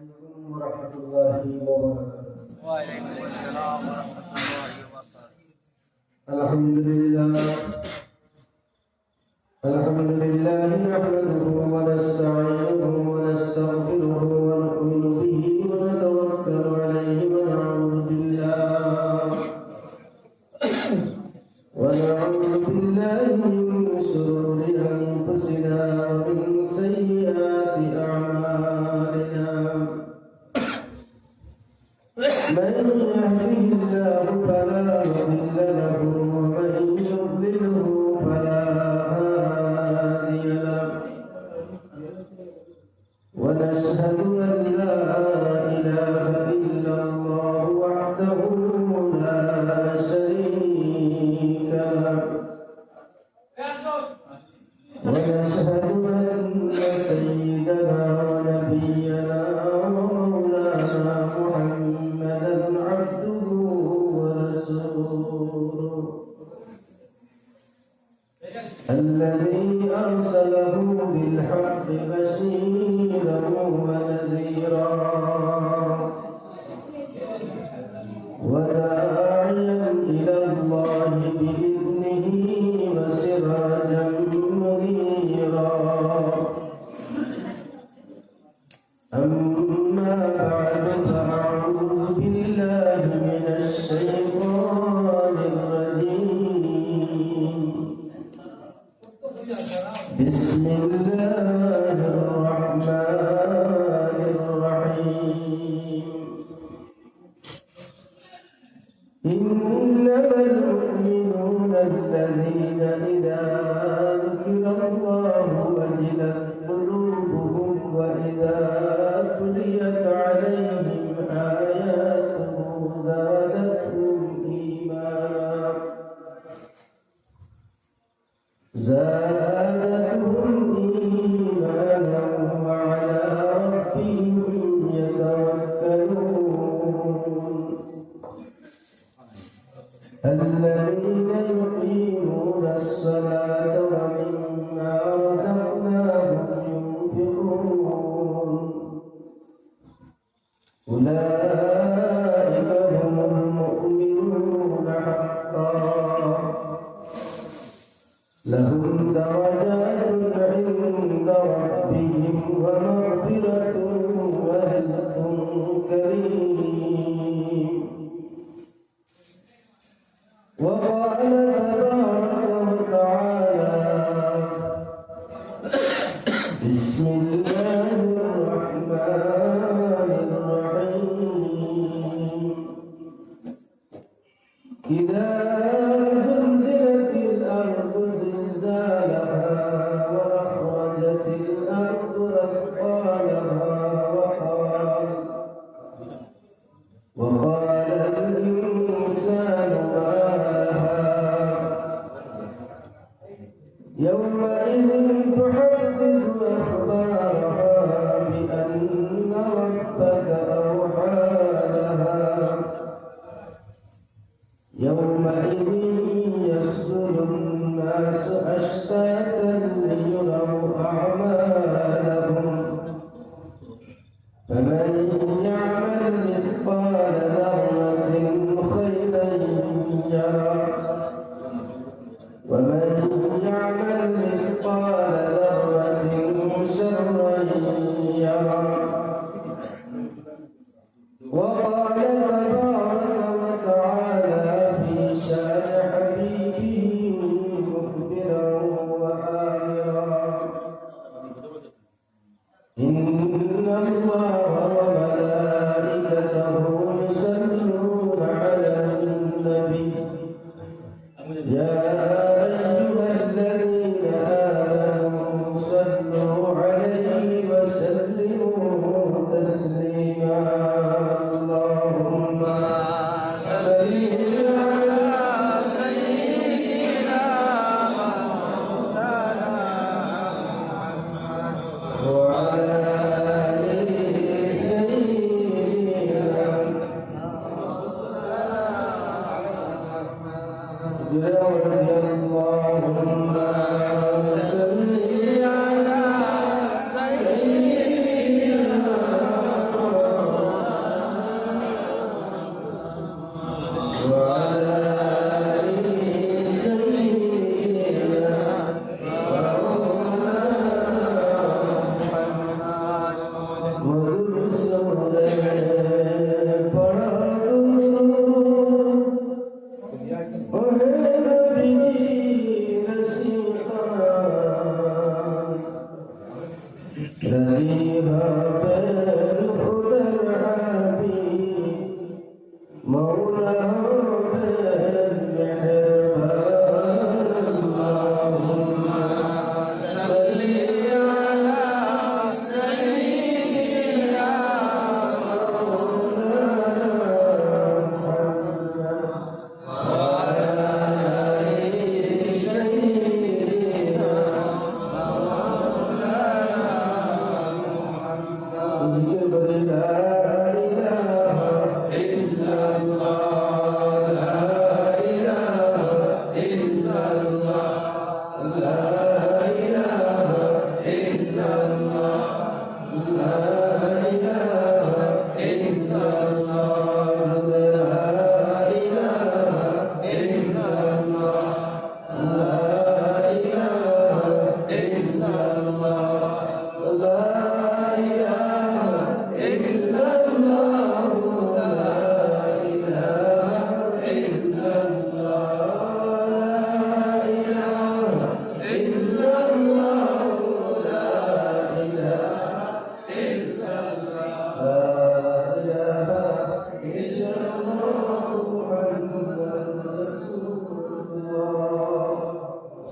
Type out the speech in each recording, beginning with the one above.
عليكم ورحمة الله وبركاته. وعليكم السلام ورحمة الله وبركاته. الحمد لله نحمده ونستعينه ونستغفره ونؤمن به ونتوكل عليه ونعوذ بالله من شرور أنفسنا ومن سيئات أعمالنا. من يهده الله فلا مضل له ومن يضلله فلا هادي له. ونشهد أن لا إله إلا الله وحده لا شريك له. ونشهد أن سيدنا ونبينا ومولانا محمدا عبده ورسوله الذي أرسله بالحق بشيرا ونذيرا وداعيا إلى الله بإذنه وسراجا منيرا. أما بعد فأعوذ بالله من الشيطان الرجيم. بسم الله الرحمن الرحيم. إنما المؤمنون الذين إذا ذكر الله وجلت قلوبهم وإذا تليت عليهم آياته زادتهم إيمانا وعلى ربهم يتوكلون. الذين يقيمون الصلاة ومما رزقناهم ينفقون أولئك هم المؤمنون حقا لهم درجات عند ربهم ومغفرة ورزق كريم. وقال تبارك وتعالى بسم الله الرحمن الرحيم. إذا زلزلت الأرض زلزالها وأخرجت الأرض أثقالها وقال الإنسان ما لها يومئذ تحدث أخبارها بأن ربك أوحى لها يومئذ يصدر الناس أشتاتا ليروا أعمالهم فمن يعمل مثقال ذرة خيرا يره ومن يعمل مثقال ذرة شرا يره. وقال تبارك وتعالى في شأن حبيبه مخبرا وآمرا إن الله وملائكته يصلون على النبي يا أيها الذين آمنوا صلوا عليه وسلموا تسليما. اللهم صل على سيدنا مولانا وعلى آل سيدنا مولانا জিকির করে লা ইলাহা ইল্লাল্লাহ লা ইলাহা ইল্লাল্লাহ লা ইলাহা ইল্লাল্লাহ লা ইলাহা ইল্লাল্লাহ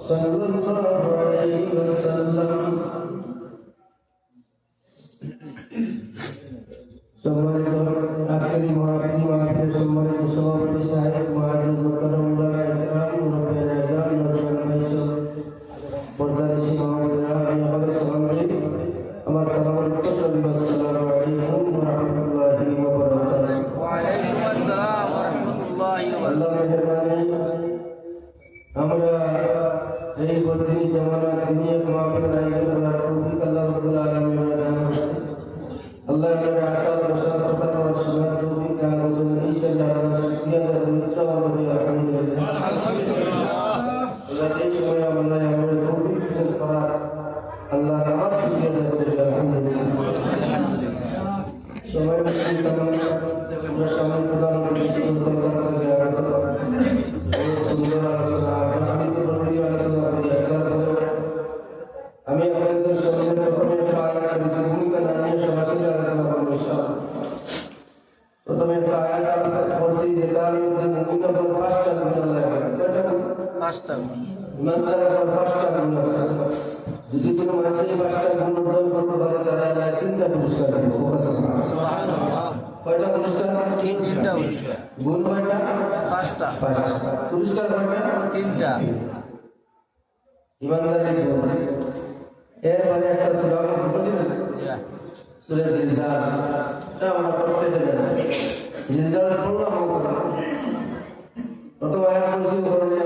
sallallahu alaihi wasallam. সম্মানিত আজকের মাহফিলের সম্মানিত সভাপতি সাহেব মহাজন মুকররম উলামা ইকরাম মুরব্বিয়ান আযম নজরুল মাইসুর পর্দানিশী মাহমুদুল্লাহ আমি আমাদের সভাপতি আমার সালাম আসসালামু আলাইকুম ওয়া রাহমাতুল্লাহি ওয়া বারাকাতুহু। ওয়া আলাইকুম আসসালাম ওয়া রাহমাতুল্লাহি ওয়া আল্লাহ মেহেরবানি আমরা এই বর্তমানে জামানা দুনিয়া মাহফিল আয়োজন করার তৌফিক আল্লাহ রাব্বুল আলামিনের দান করেছেন। আল্লাহ আমাদের আশা ভরসা করতে পারার সুযোগ তৌফিক দান করেছেন। ইনশাআল্লাহ আমরা শুকরিয়া আদায় করি আলহামদুলিল্লাহ। আল্লাহ এই সময় আমাদের তৌফিক দান করার আল্লাহ আমার শুকরিয়া আদায় করি আলহামদুলিল্লাহ। সময় মতো আমরা সামনে প্রদান করি সুন্দর জিয়ারত সুন্দর আলোচনা আমি তো বলি আলোচনা করি আমি আপনাদের সামনে প্রথমে আয়াতের ভূমিকা নিয়ে সরাসরি আলোচনা করব ইনশাআল্লাহ। প্রথমে আয়াত আমরা পড়ছি যে তার মধ্যে ভূমিকা বল পাঁচটা গুণ আছে। পাঁচটা ইমানদার পাঁচটা গুণ আছে। যদি কোনো মানুষ এই পাঁচটা গুণ অর্জন করতে পারে তাহলে আল্লাহ তিনটা পুরস্কার দেবে। সুবহানাল্লাহ। কয়টা পুরস্কার? তিনটা পুরস্কার। গুণ কয়টা? পাঁচটা। পুরস্কার কয়টা? তিনটা। ইমানদারের গুণ। এরপরে একটা সূরা আছে বুঝলেন? সূরা জিলজাল। এটা আমরা পড়তে জানি। জিলজাল পড়লাম আমরা। প্রথম আয়াত বলছি বললে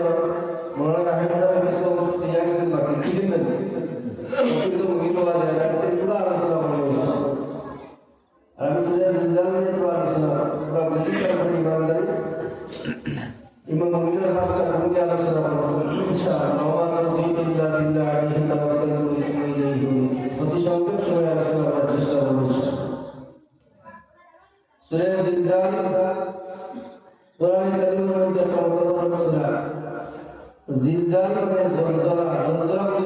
মৌলানা হামিদ সাহেব কিছু রিয়াকশন বাকি কিছু নেই। কিন্তু মুমিন বলা যায় না কিন্তু পুরো আলোচনা করব। আর আমি সূরা জিলজাল নিয়ে পুরো আলোচনা পুরো বুঝতে পারবো ইমানদারি। ইমাম মুমিনের পাঁচটা গুণ নিয়ে আলোচনা করব ইনশাআল্লাহ। ওয়া তাওফীক ইল্লা বিল্লাহ আলাইহি তাওয়াক্কালতু ওয়া ইলাইহি উনীব। অতি সংক্ষেপ সময়ে আলোচনা করার চেষ্টা করব ইনশাআল্লাহ। সূরা জিলজাল কোরআনে কারীমের মধ্যে একটা অন্যতম সূরা। জিলজাল মানে জলজলা, জলজলা কি?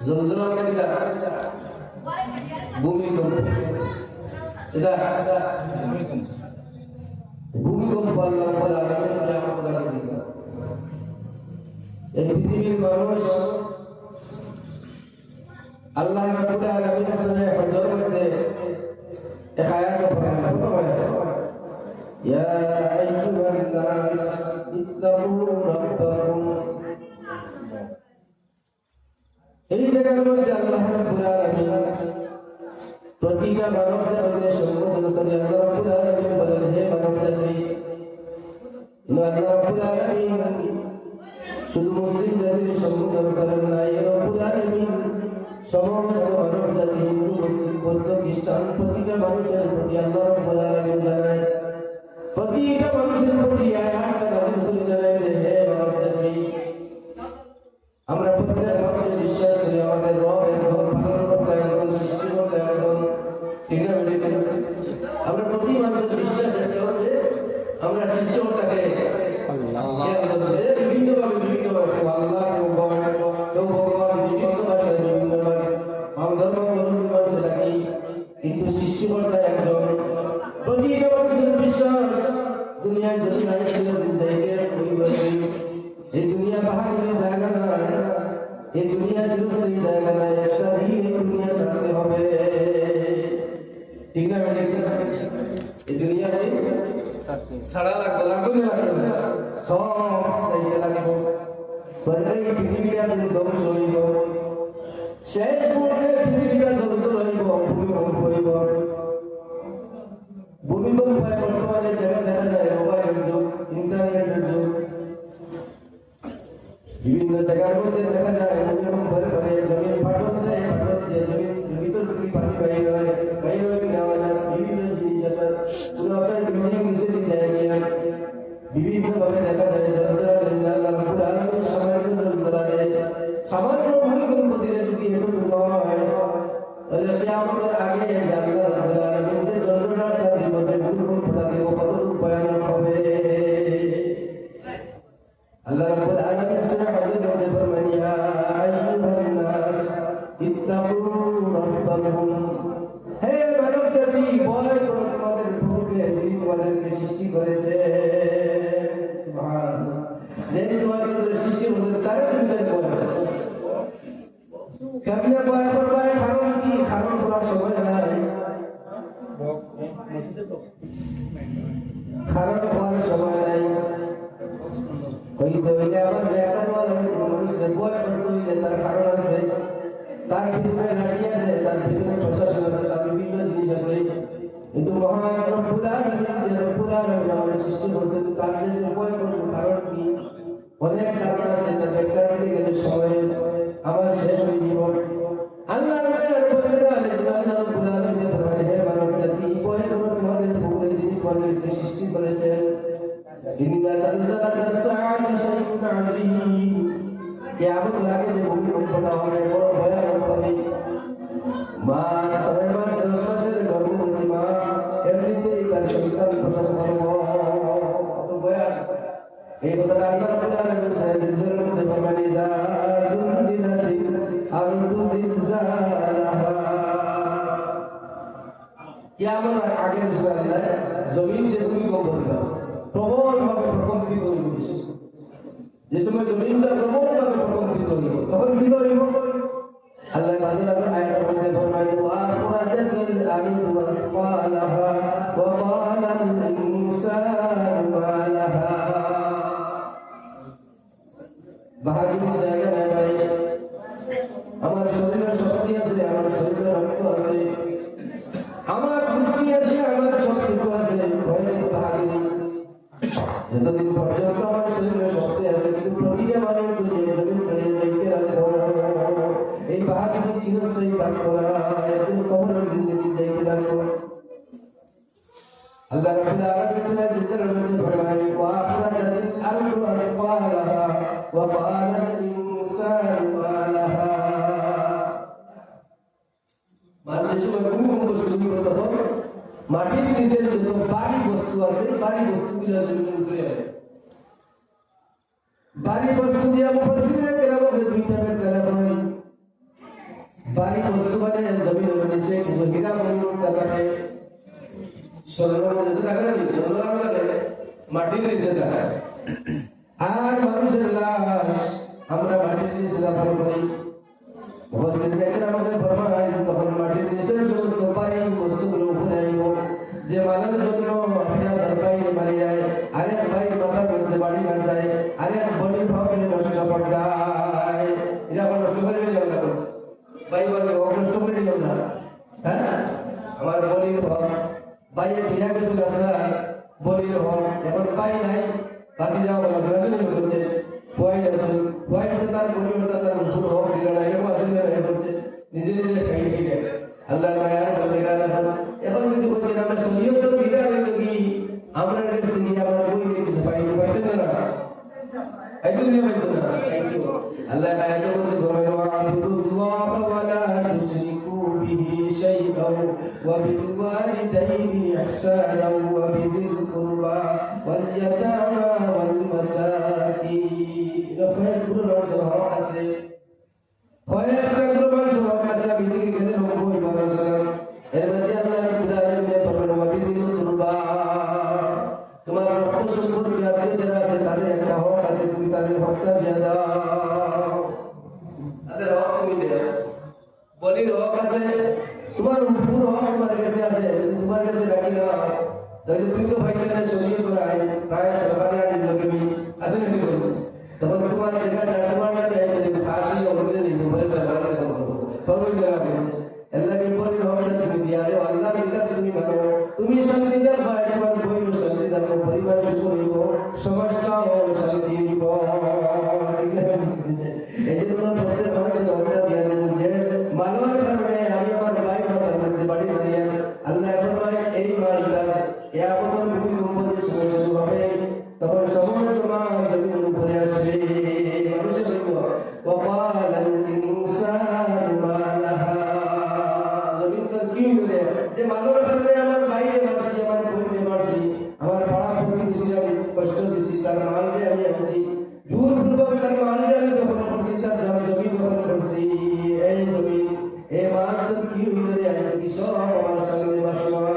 জলজলা মানে কি? ভূমিকম্প। এটা ভূমিকম্প আল্লাহ রাব্বুল আলামিন কিয়ামত আগে দিবেন। এই পৃথিবীর মানুষ আল্লাহ রাব্বুল আলামিনের সূরা হজর মধ্যে এক আয়াত পড়েন। প্রথম আয়াত ইয়া আইয়ুহান নাস ইত্তাকু রাব্বাকুম। এই জায়গার মধ্যে আল্লাহ রাব্বুল আলামিন প্রতিটা মানব জাতিকে সম্বোধন করে আল্লাহ রাব্বুল আলামিন বলেন হে মানব জাতি আল্লাহ রাব্বুল আলামিন শুধু মুসলিম জাতিকে সম্বোধন করেন না, এই রাব্বুল আলামিন সমস্ত মানব জাতি হিন্দু মুসলিম বৌদ্ধ খ্রিস্টান প্রতিটা মানুষের প্রতি আল্লাহ রাব্বুল আলামিন জানায় প্রতিটা মানুষের প্রতি আয়াতটা নাযিল করে জানায় যে হে মানব জাতি আমরা প্রত্যেক মানুষে বিশ্বাস করি আমাদের রব একজন, পালনকর্তা একজন, সৃষ্টিকর্তা একজন। ঠিক না? আমরা প্রতি মানুষের বিশ্বাস একটা যে আমরা সৃষ্টিকর্তাকে বিভিন্নভাবে বিভিন্নভাবে আল্লাহ কেউ ভগবান বিভিন্ন ভাষায় বিভিন্নভাবে মানুষে থাকি, কিন্তু সৃষ্টিকর্তা একজন। প্রতিটা মানুষের বিশ্বাস দুনিয়ায় যদি মানুষের এই দুনিয়া বাহাদুরের জায়গা নয়, এই দুনিয়া চিরস্থায়ী জায়গা নয়, একটা দিন এই দুনিয়া ছাড়তে হবে। ঠিক না? এই দুনিয়া ছাড়া লাগবে না, সব চাইতে লাগবো। পৃথিবীটা তুমি ধ্বংস হইব, শেষ মুহূর্তে পৃথিবীটা জ্বলতে রইব, ভূমিকম্প হইব। ভূমিকম্প হয় বর্তমানে জায়গায় দেখা যায় মোবাইলের যুগ, ইন্টারনেটের যুগ। বিভিন্ন জায়গার মধ্যে দেখা যায় ভূমিকম্পের ফলে জমিন ফাটল দেয়, ফাটল দিয়ে জমিন ভিতর থেকে পানি বাইরে হয়, বাইরে হয়ে নেওয়া যায়। বিভিন্ন জিনিস আছে, পুরো আপনার বিল্ডিং নিচে যায় গিয়ে বিভিন্ন ভাবে দেখা যায় সামান্য ভূমিকম্প দিলে যদি এতটুকু হয় তাহলে কিয়ামতের আগে আল্লাহ রাব্বুল আলামিন যে যন্ত্রণাটা দিব, যে ভূমিকম্পটা দিব, কতটুকু ভয়ানক হবে। আল্লাহ রাব্বুল আলামিন সূরা হজের মধ্যে ফরমান, ইয়া আইয়ুহান নাস ইত্তাকু রাব্বাকুম, হে মানব জাতি, ভয় করো তোমাদের প্রভুকে, যিনি তোমাদেরকে সৃষ্টি করেছে। সুবহানাল্লাহ, যিনি তোমাদের সৃষ্টি করেছেন তার চিন্তায় ভয় করো। কেমনে ভয় করবে? কারণ কি? কারণ করার সময় নাই, কারণ করার সময় নাই। হইলে আবার ব্যাখ্যা দেওয়া লাগবে। মানুষকে ভয় করতে হইলে তার কারণ আছে, তার পিছনে লাঠি আছে, তার পিছনে প্রশাসন আছে, তার বিভিন্ন জিনিস আছে। কিন্তু মহান রব্বুল আলামিন যে রব্বুল আলামিন আমাদের সৃষ্টি করেছেন, তার যে ভয় করবো কারণ কি? অনেক কারণ আছে, তার ব্যাখ্যা দিতে গেলে সময় আমার শেষ হয়ে জীবন। আল্লাহ রব্বুল আলামিন ফরমান, হে মানব জাতি, ভয় করো তোমাদের প্রভু, যিনি তোমাদেরকে সৃষ্টি করেছেন। ইন্না জালজালাতাস সাআতি শাইউন আযীম, কিয়ামতের আগে যে ভূমিকম্পটা হবে বড় ভয়ানক হবে। মা 6 মাস 10 মাসের গর্ভবতী মা এমনিতেই তার সন্তান প্রসব করবো, কত ভয়ানক। এই কথাটা আল্লাহ রাব্বুল আলামিন সূরা জিলজিলার মধ্যে ফরমান, ইযা যুলজিলাতিল আরদু জিলজালাহা। কিয়ামতের আগের সূরা আল্লাহ জমিন যে ভূমিকম্প হবে, প্রবল ভাবে প্রকম্পিত হইব। যে সময় জমিনটা প্রবল ভাবে প্রকম্পিত হইব, তখন কি হইব? আল্লাহ বাদলার আয়াতের মধ্যে ফরমান, ওয়া আখরাজাতিল আরদু আসফালাহা ওয়া ক্বালাল ইনসানু মা লাহা। বাহাদুরি জায়গা নাই, আমার শরীরের শক্তি আছে, আমার শরীরে রক্ত আছে, আমার পুষ্টি আছে, আমার সব কিছু আছে, ভয়ের বাহাদুরি। যতদিন পর্যন্ত আমার শরীরে শক্তি আছে, কিন্তু প্রতিটা মানুষ জমিন ছেড়ে যাইতে রাখবো, এই বাহাদুরি চিরস্থায়ী থাকবো না, একদিন কবরের জিন্দেগি যাইতে রাখবো। আল্লাহ রাব্বুল আলামিন সূরা জিলজিলার মধ্যে ফরমান, ওয়া আখরাজাতিল আরদু আসফালাহা ওয়া ক্বালাল ইনসানু মা লাহা। মানে সময় ভূমিকম্প শুরু হলো, তখন মাটির নিচে যত ভারী বস্তু আছে, ভারী বস্তুগুলো জমিনের উপরে আসে। ভারী বস্তু দিয়ে মুফাসসিররা কেরাম দুইটা কালাম হয়। ভারী বস্তু মানে জমিনের নিচে কিছু হীরা মণিমুক্তা থাকে, স্বর্ণ যেটা থাকে না, স্বর্ণ থাকে মাটির নিচে থাকে। আর মানুষের লাশ আমরা মাটির নিচে দাফন করি। মুফাসসিররা কেরাম ফরমান, তখন মাটির নিচে সমস্ত ভারী বস্তুগুলো উপরে আইব। যে মালার জন্য আপনার দরকার মারি যায়, আরেক ভাই মাথার মধ্যে বাড়ি মার যায়, আরেক বলির ভাবে নষ্ট করে যায়। এটা আমার নষ্ট করে নিলাম না, ভাই বলে নষ্ট করে নিলাম না। হ্যাঁ, আমার বলির ভাব ভাইয়ে ফিরা গেছিল, আপনার বলির ভাব এখন পাই নাই, বাকি যাওয়া বলা শুনে করছে পয়েন্ট আছে, পয়েন্ট তার বলি তার ভুল হোক দিল না, এরকম আসলে করছে নিজে নিজে খাই দিয়ে আল্লাহ মায়ার বলে গেল। এখন যদি বলছেন আমরা শরীয়ত বিধান হইল কি, আমরা কাছ থেকে আমরা বই নিয়ে কিছু পাইতে পাইতেন না, পাইতেন না, পাইতেন না। আল্লাহ আয়াতে বলতে বলেন, ওয়া'বুদুল্লাহ ওয়া লা তুশরিকু বিহি শাইআন ওয়া বিল ওয়ালিদাইনি ইহসানান ওয়া বিযিল কুরবা ওয়াল ইয়াতামা ওয়াল মাসাকিন। এটা পুরো রহমান আছে, হয় একটা রহমান সব আছে, বিদিকে গেলে নবুই বলেছেন। এর মধ্যে আল্লাহ রাব্বুল আলামিন ফরমান, ওয়া বিযিল কুরবা, তোমার রক্ত সম্পর্কে আত্মীয় যারা আছে তাদের একটা হক আছে, তুমি তাদের হকটা দিয়ে দাও, তাদের হক তুমি দাও। বলির হক আছে, তোমার পুরো হক তোমার কাছে আছে, তোমার কাছে রাখি না, তাহলে তুমি তো ভাই না শরীয়ত আইন প্রায় সরকারি আইন লাগবে আছে নাকি বলছো, তখন তোমার জায়গাটা তোমার না দেয়, ফাঁসি অবধি দিব বলে সরকার ফরমাই দেওয়া হয়েছে আল্লাহকে পরিভাবনা তুমি দিয়া দেও আল্লাহর কিতাব তুমি মানো তুমি শান্তি দাও ভাই তোমার বইও শান্তি দাও পরিবার সুখ হইব সমাজটাও শান্তি হইব এই জন্য প্রত্যেক মানুষের অবদান দিয়া দেন যে মানবের কারণে আমি আমার ভাই মাতার মধ্যে বাড়ি বাড়িয়ে আল্লাহ ফরমায় এই মাসটা কিয়ামতের ভূমিকম্পের সময় শুরু হবে তখন সমস্ত মাস জমিনের উপরে আসবে মানুষের বলব ওয়াকাল আল ইনসানু মা লাহা জমিন তো কি বলে যে মানবের কারণে আমার ভাইকে মারছি আমার বোনকে মারছি আমার পাড়া প্রতিবেশীকে আমি কষ্ট দিছি তার মালকে আমি আনছি জোরপূর্বক তার মালকে আমি দখল করছি তার জমি দখল করছি এই জমি এই মাল তো কি হইলে আজ কি সব আমার সামনে বাসমান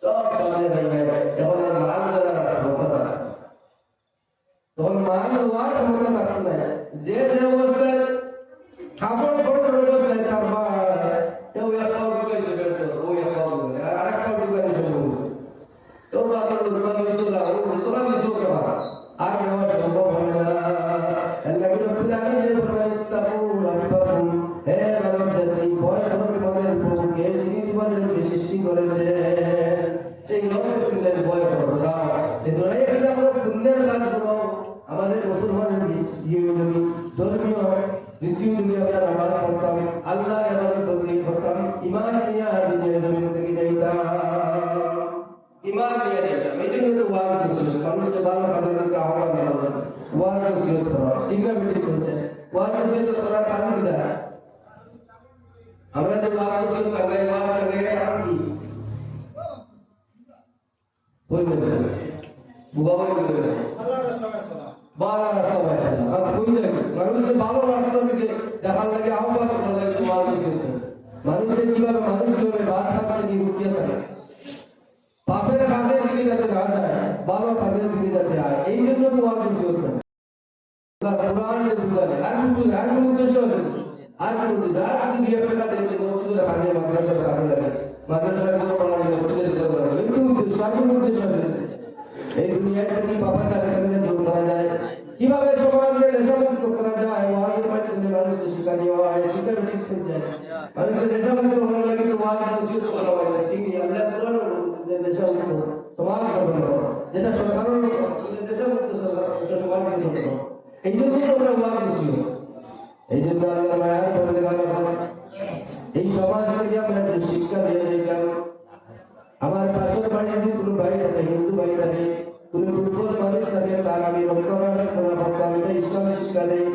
সব সামনে হয়ে গেছে এখন আর মাল দ্বারা ক্ষমতা থাকে তখন মাল হওয়ার ক্ষমতা থাকতো না যে যে অবস্থায় কাপড় পরার অবস্থায় তার মা কেউ এক পাও ঢুকাইছে বেরোতো ওই এক পাও ঢুকাই আর আরেক পাও ঢুকাইছে সম্ভব তো বাবা দোকান মিশো না ও দোকান মিশো কেন আর নেওয়া সম্ভব হয় না আল্লাহ রাব্বুল আলামিন ফরমায় তাকু রাব্বাকুম হে মানব জাতি ভয় করো তোমাদের প্রভুকে যিনি তোমাদেরকে সৃষ্টি করেছে সেই লোকের তুমি ভয় করো না এই দুনিয়ায় একটা বড় পুণ্যের কাজ করো আমাদের মুসলমানের জীবনী ধর্মীয় রীতিগুলি আমরা নামাজ পড়তাম আল্লাহর ইবাদত করতাম ঈমান নিয়ে দুনিয়া জমিন থেকে যাইতাম ঈমান নিয়ে যাইতাম এই জন্য তো ওয়াজ করছিল মানুষকে ভালো কাজের দিকে আহ্বান জানানো ওয়াজ নসিহত করা ঠিক না বেঠিক করছে ওয়াজ নসিহত করার কারণ কি দাঁড়া আমরা যে ওয়াজ নসিহত টাঙ্গাই ওয়াজ টাঙ্গাই কারণ কি বলবেন বুবা বলবেন আল্লাহর রাস্তায় চলা বালা রাস্তা বাইরে আর কই যায় মানুষের ভালো রাস্তা থেকে দেখার লাগে আহ্বান করার লাগে ওয়াজ নসিহত মানুষের কিভাবে মানুষ কিভাবে বাদ থাকতে নিয়ে রুকিয়ে থাকে পাপের কাজের দিকে যাতে না যায় ভালো কাজের দিকে যাতে আয় এই জন্য তো ওয়াজ নসিহত করে কোরআনের বুঝালে আর কিছু আর কোনো উদ্দেশ্য আছে আর কোনো উদ্দেশ্য আর যদি দিয়ে টাকা দিতে মসজিদের কাজে মাদ্রাসার কাজে লাগে মাদ্রাসার কোনো বানানো মসজিদের কাজে লাগে এই তো উদ্দেশ্য আর কোনো উদ্দেশ্য আছে এই দুনিয়া থেকে বাবা চালে কেমনে দূর করা যায় কিভাবে সমাজকে নেশামুক্ত করা যায় ওয়াজের মাধ্যমে মানুষকে শিখানি হয় শিক্ষা ঠিক হয়ে যায় মানুষের নেশামুক্ত করার লাগে তো ওয়াজ নসিহত করা হয় ঠিক আল্লাহ কোরআন নেশামুক্ত সমাজ গঠন করো যেটা সরকারের নেশামুক্ত সরকার এটা সমাজ গঠন করো এই জন্য আমরা ওয়াজ নসিহত এই জন্য আল্লাহ মায়ার বলে গেল এই সমাজ থেকে আমরা যে শিক্ষা নিয়ে যাইতাম আমার পাশের বাড়িতে কোনো ভাই থাকে হিন্দু ভাই থাকে কোনো দুর্বল মানুষ থাকে তার আমি রক্ষা করতাম এটা ইসলাম শিক্ষা দেয়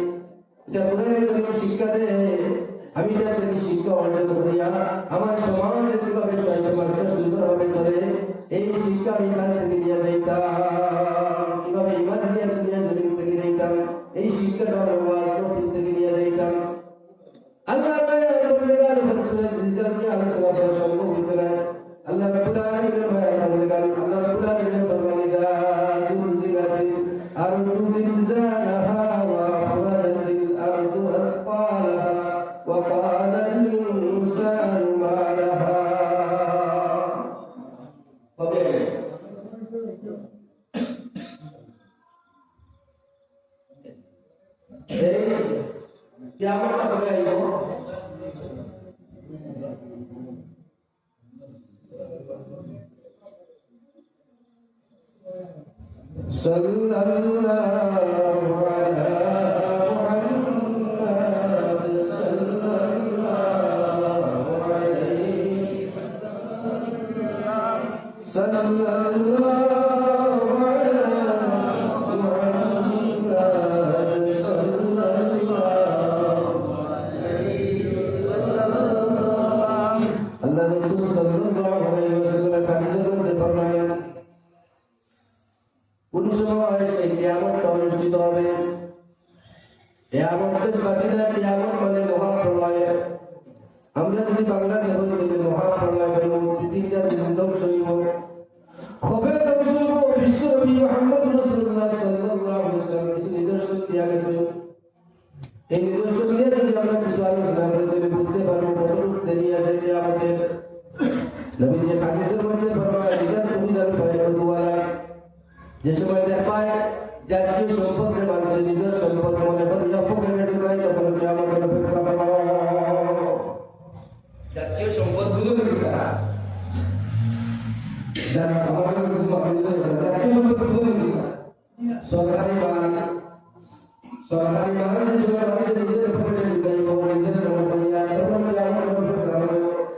এটা কোরআনের শিক্ষা দেয় আমি এটা থেকে শিক্ষা অর্জন করিয়া আমার সমাজে কিভাবে সমাজটা সুন্দরভাবে চলে এই শিক্ষা আমি এখান থেকে নিয়ে যাইতাম কিভাবে ইমান নিয়ে দুনিয়া জমিন থেকে যাইতাম এই শিক্ষাটা আমরা ওয়াজ থেকে নিয়ে যাইতাম আল্লাহ আলোচনা করা সম্ভব হইত না আল্লাহ রাব্বুল আলামিনের মায়া বলেন আল্লাহ রাব্বুল আলামিন ফরমান ইযা যুলজিলাতিল আরদু জিলজালাহা ওয়া আখরাজাতিল আরদু আথqalaha ওয়া ক্বালা আল ইনসানু মা লাহা কবে এই কিয়ামত কবে আইব সাল্লাল্লাহু আলা মুহাম্মাদ সাল্লাল্লাহু আলাইহি সাল্লাল্লাহু আলা মুহাম্মাদ সাল্লাল্লাহু আলাইহি ওয়াসাল্লাম আল্লাহ রাসূল সাল্লাল্লাহু আলাইহি ওয়াসাল্লাম হাদিসে ফরমায়েন কোন সময় সেই কিয়ামত অনুষ্ঠিত হবে কিয়ামতের বাকিরা কিয়ামত মানে মহাপ্রলয় আমরা যদি বাংলাতে বলি যে মহাপ্রলয় হইব পৃথিবীটা ধ্বংস হইব কবে ধ্বংস হইব বিশ্বনবী মুহাম্মদ রাসূলুল্লাহ সাল্লাল্লাহু আলাইহি ওয়াসাল্লাম কিছু নিদর্শন দিয়া গেছেন এই নিদর্শন নিয়ে যদি আমরা কিছু আলোচনা করি তাহলে বুঝতে পারবো কতটুকু দেরি আছে কিয়ামতের নবীজি হাদিসের মধ্যে ফরমায় ইজা তুমি জাল ফায়দুওয়ালা যে সময় দেখা পায় জাতীয় সম্পদের মানুষের নিজের সম্পদ মনে করে অপকর্মে ঢুকায় তখন কিয়ামতের অপেক্ষা করো জাতীয় সম্পদগুলো নিকা যারা আমাদের কিছু অভিযোগ জাতীয় সম্পদগুলো নিকা সরকারি বাহন হিসেবে মানুষের নিজের পকেটে নিতে হবে নিজের কোম্পানি আর তখন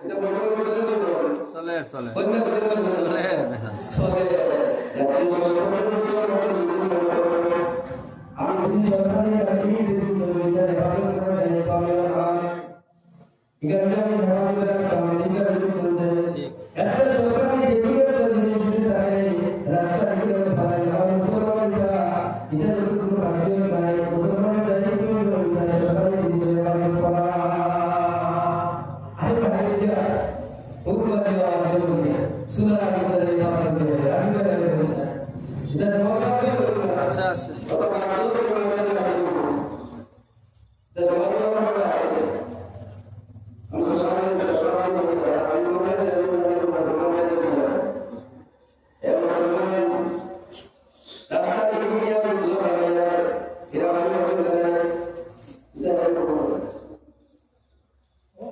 যেমন এটা চলে চলে জাতীয় সম্পদ আমি সরকারি গাড়ি এটা হেফাজত করা যায় এখানে আমি হেফাজতের কাম চিন্তা করতে একটা সরকারি যেগুলো জিনিস যদি থাকে রাস্তা দিয়ে পারে আমার মুসলমানরা এটা যদি কোনো রাস্তা নাই মুসলমানরা যেগুলো এটা সরকারি জিনিস হেফাজত করা আমি ভাই দিয়া উপরে দেওয়া সুরা আমাদের হেফাজত করে আসলে এটা সরকার আচ্ছা আচ্ছা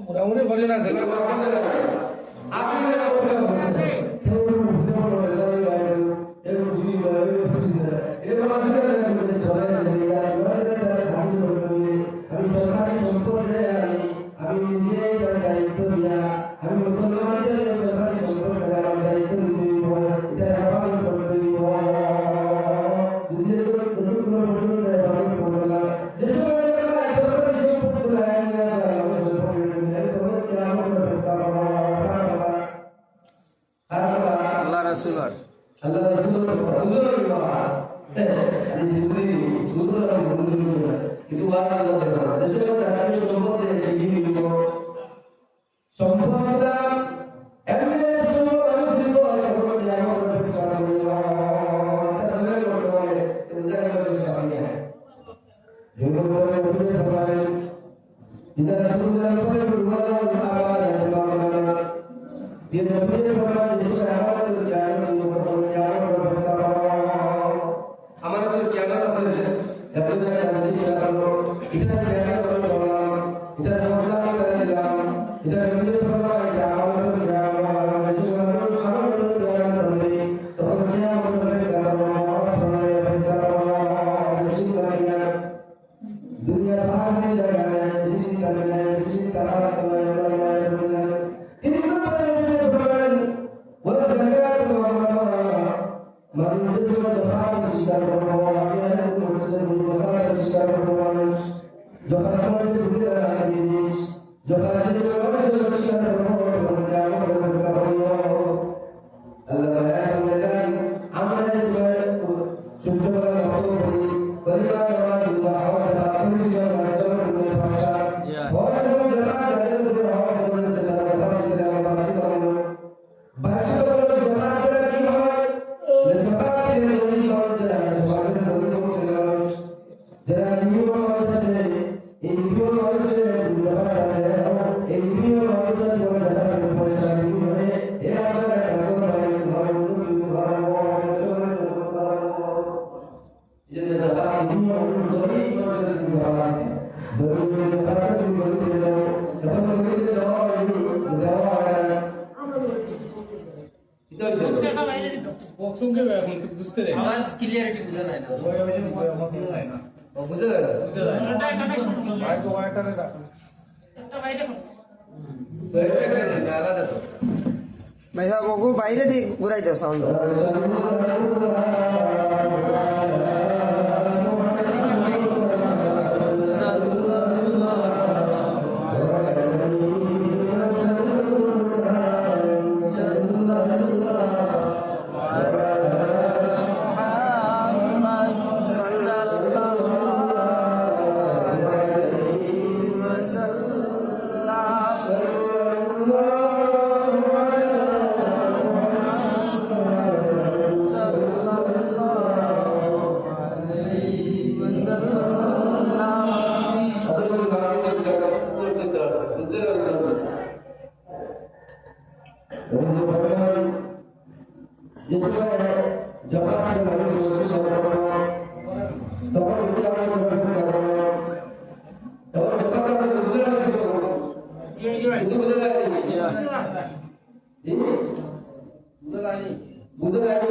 মোটামুটি বলে না দেবে আল্লাহ রাসূল Allah Rasulullah ini sendiri Rasulullah itu warna dasar dari semua dari ini itu semua kita emang semua harus dibawa ke rumah yang berkata Allah sebenarnya kalau itu jangan bersepakat jangan boleh bersepakat tidak Rasulullah berbuat apa dan bagaimana dia berbuat sesuatu বুঝতে দেয় আওয়াজ clarity বুঝা যায় না বুঝতে যায় mic ওয়াইটারে ডাক আলাদা তো ভাইয়া বগু বাইরে দিয়ে ঘুরাইতে সাউন্ড Itu জি বুঝতে যায়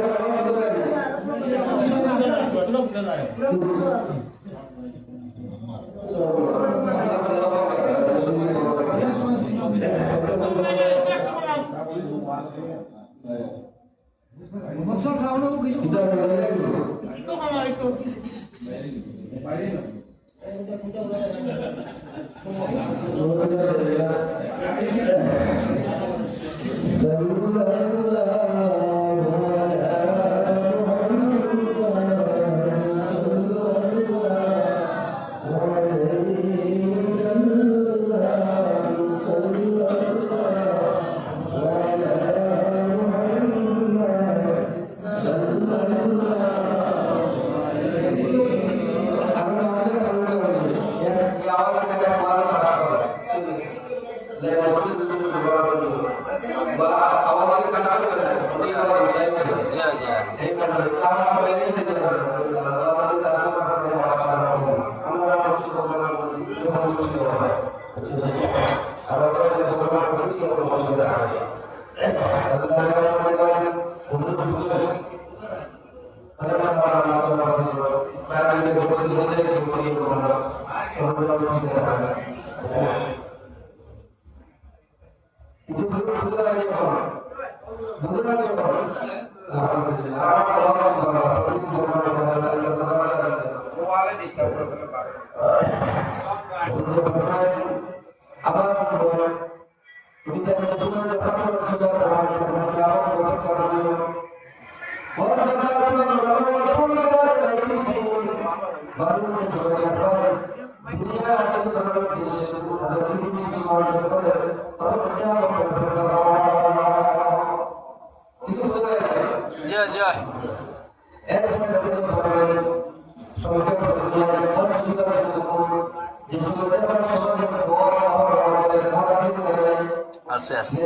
আছে আছে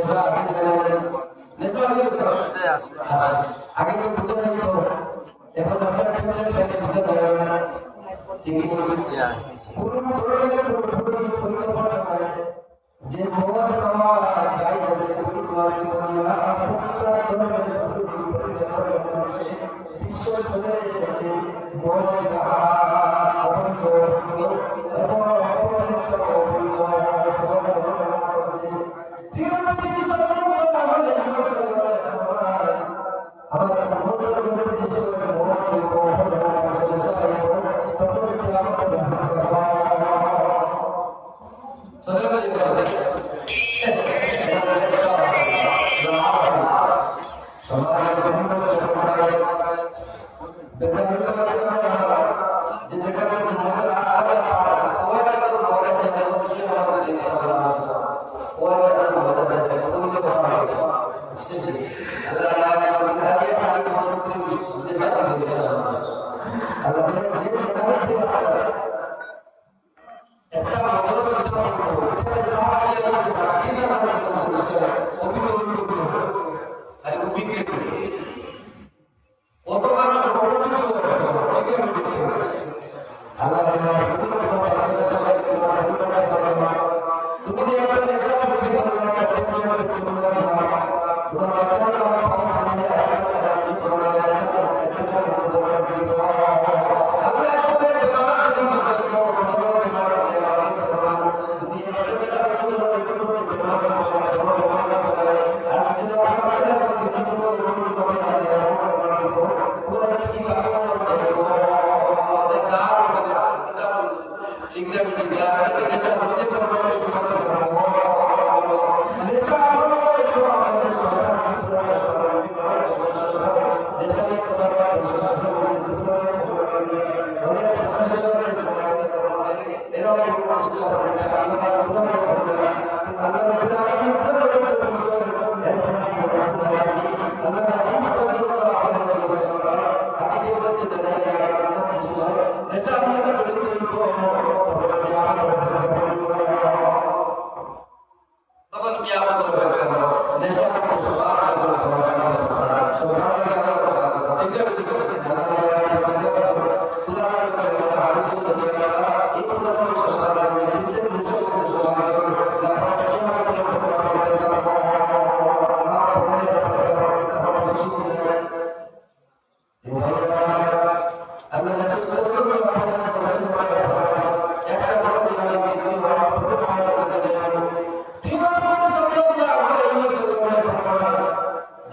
আছে আগে তো বুঝতে যাইতো এখন আপনার টেবিলের ব্যাগে বুঝতে যাবে না ঠিক ইয়া পুরনো ধরনের পরিকল্পনা করে যে মোবাইল আমার গাইড আছে পুরো ক্লাসে পড়া পুরো ধরনের বিশ্ব চলে যেতে মোবাইল আপন এবং Saudara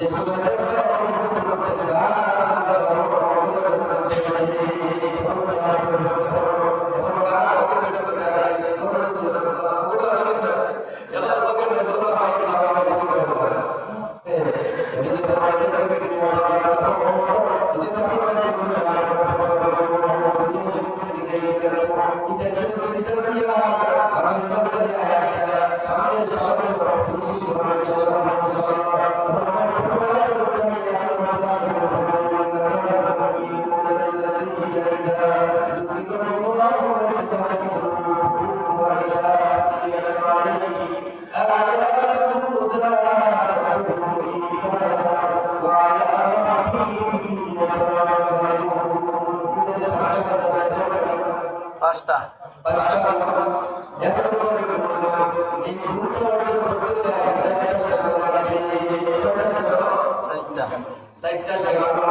যে সময়টা পাঁচটা চারটা